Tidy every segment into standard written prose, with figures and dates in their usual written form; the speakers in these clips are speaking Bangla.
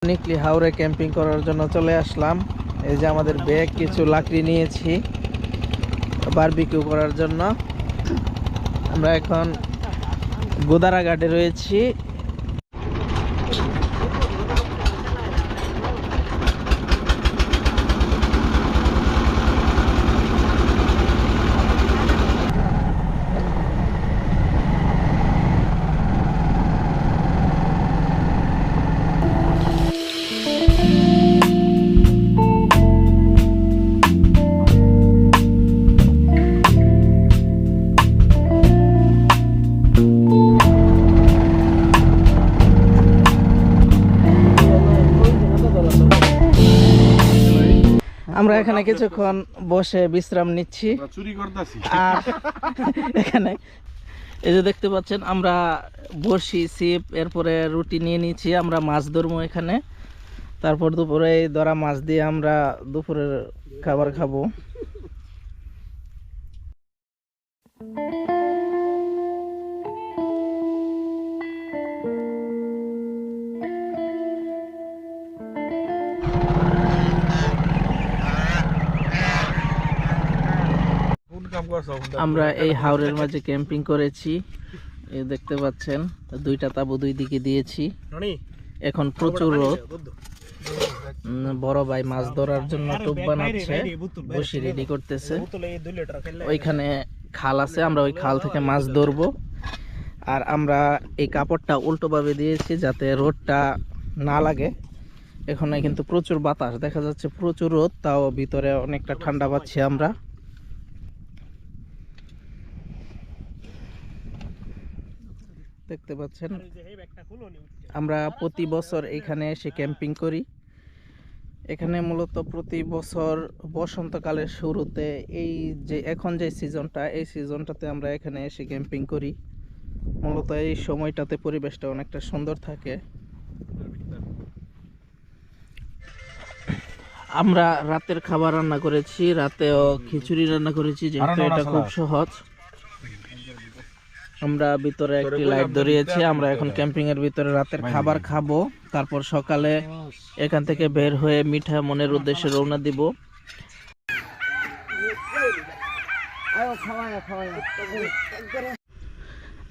নিকলি হাওরে ক্যাম্পিং করার জন্য চলে আসলাম। এই যে আমাদের ব্যাগ কিছু লাকড়ি নিয়েছি বারবিকিউ করার জন্য। আমরা এখন গোদারাঘাটে রয়েছি। আমরা এখানে কিছুক্ষণ বসে বিশ্রাম নিচ্ছি। আর এখানে এই যে দেখতে পাচ্ছেন আমরা বড়শি, ছিপ, এরপরে রুটি নিয়ে নিচ্ছি। আমরা মাছ ধরবো এখানে, তারপর দুপুরে ধরা মাছ দিয়ে আমরা দুপুরের খাবার খাবো। আমরা এই হাওরের মাঝে ক্যাম্পিং করেছি, এই দেখতে পাচ্ছেন দুইটা তাবু দুই দিকে দিয়েছি। এখন প্রচুর রোদ। বড় ভাই মাছ ধরার জন্য টোপ বানাচ্ছে, বসি রেডি করতেছে। ওইখানে খাল আছে, আমরা ওই খাল থেকে মাছ ধরবো। আর আমরা এই কাপড়টা উল্টো ভাবে দিয়েছি যাতে রোদটা না লাগে। এখানে কিন্তু প্রচুর বাতাস, দেখা যাচ্ছে প্রচুর রোদ, তাও ভিতরে অনেকটা ঠান্ডা পাচ্ছি আমরা। দেখতে পাচ্ছেন আমরা প্রতি বছর এখানে এসে ক্যাম্পিং করি। এখানে মূলত প্রতি বছর বসন্তকালের শুরুতে এই যে এখন যে সিজনটা, এই সিজনটাতে আমরা এখানে এসে ক্যাম্পিং করি। মূলত এই সময়টাতে পরিবেশটা অনেকটা সুন্দর থাকে। আমরা রাতের খাবার রান্না করেছি, রাতেও খিচুড়ি রান্না করেছি, যেহেতু এটা খুব সহজ। আমরা ভিতরে একটি লাইট ধরিয়েছি। আমরা এখন ক্যাম্পিং এর ভিতরে রাতের খাবার খাবো, তারপর সকালে এখান থেকে বের হয়ে মিঠা মনের উদ্দেশ্যে রওনা দিব।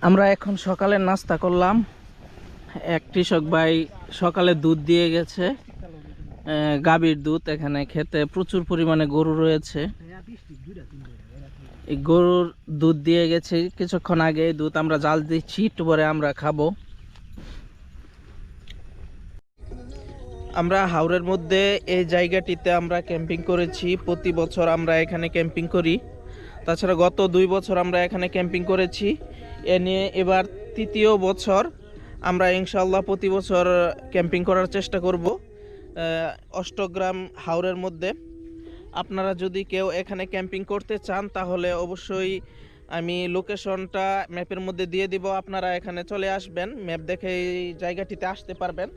আমরা এখন সকালে নাস্তা করলাম। এক কৃষক ভাই সকালে দুধ দিয়ে গেছে, গাভীর দুধ। এখানে খেতে প্রচুর পরিমাণে গরু রয়েছে। এই গরুর দুধ দিয়ে গেছে কিছুক্ষণ আগে। দুধ আমরা জাল দিচ্ছি, একটু পরে আমরা খাবো। আমরা হাওরের মধ্যে এই জায়গাটিতে আমরা ক্যাম্পিং করেছি। প্রতি বছর আমরা এখানে ক্যাম্পিং করি। তাছাড়া গত 2 বছর আমরা এখানে ক্যাম্পিং করেছি। এ নিয়ে এবার 3য় বছর। আমরা ইনশাআল্লাহ প্রতি বছর ক্যাম্পিং করার চেষ্টা করব অষ্টগ্রাম হাওরের মধ্যে। আপনারা যদি কেউ এখানে ক্যাম্পিং করতে চান তাহলে অবশ্যই আমি লোকেশনটা ম্যাপের মধ্যে দিয়ে দিব। আপনারা এখানে চলে আসবেন, ম্যাপ দেখে এই জায়গাটিতে আসতে পারবেন।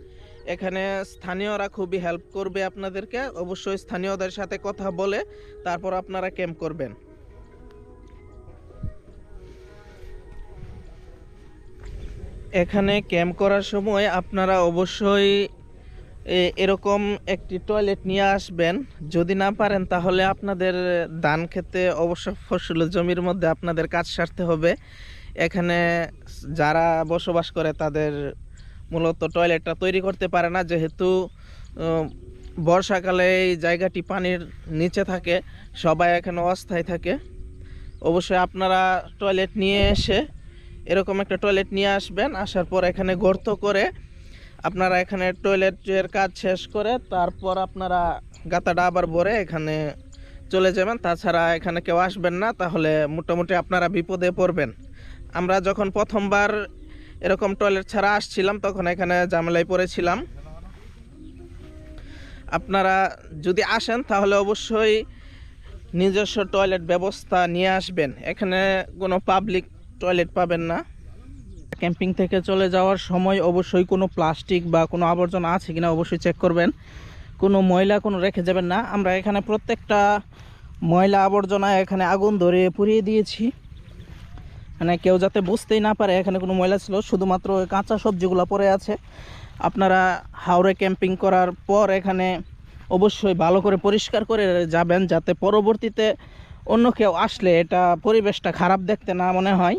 এখানে স্থানীয়রা খুবই হেল্প করবে আপনাদেরকে। অবশ্যই স্থানীয়দের সাথে কথা বলে তারপর আপনারা ক্যাম্প করবেন। এখানে ক্যাম্প করার সময় আপনারা অবশ্যই এরকম একটি টয়লেট নিয়ে আসবেন। যদি না পারেন তাহলে আপনাদের ধান খেতে অবশ্য ফসল জমির মধ্যে আপনাদের কাজ সারতে হবে। এখানে যারা বসবাস করে তাদের মূলত টয়লেটটা তৈরি করতে পারে না, যেহেতু বর্ষাকালে এই জায়গাটি পানির নিচে থাকে, সবাই এখানে অস্থায়ী থাকে। অবশ্যই আপনারা টয়লেট নিয়ে এসে এরকম একটা টয়লেট নিয়ে আসবেন। আসার পর এখানে গর্ত করে আপনারা এখানে টয়লেটের কাজ শেষ করে তারপর আপনারা গাতাটা আবার ভরে এখানে চলে যাবেন। তাছাড়া এখানে কেউ আসবেন না, তাহলে মোটামুটি আপনারা বিপদে পড়বেন। আমরা যখন প্রথমবার এরকম টয়লেট ছাড়া আসছিলাম তখন এখানে ঝামেলায় পড়েছিলাম। আপনারা যদি আসেন তাহলে অবশ্যই নিজস্ব টয়লেট ব্যবস্থা নিয়ে আসবেন। এখানে কোনো পাবলিক টয়লেট পাবেন না। ক্যাম্পিং থেকে চলে যাওয়ার সময় অবশ্যই কোনো প্লাস্টিক বা কোনো আবর্জনা আছে কিনা অবশ্যই চেক করবেন। কোনো ময়লা কোনো রেখে যাবেন না। আমরা এখানে প্রত্যেকটা ময়লা আবর্জনা এখানে আগুন ধরে পুড়িয়ে দিয়েছি, মানে কেউ যাতে বুঝতেই না পারে এখানে কোনো ময়লা ছিল। শুধুমাত্র কাঁচা সবজিগুলো পড়ে আছে, আপনারা হাওরে ক্যাম্পিং করার পর এখানে অবশ্যই ভালো করে পরিষ্কার করে যাবেন, যাতে পরবর্তীতে অন্য কেউ আসলে এটা পরিবেশটা খারাপ দেখতে না মনে হয়।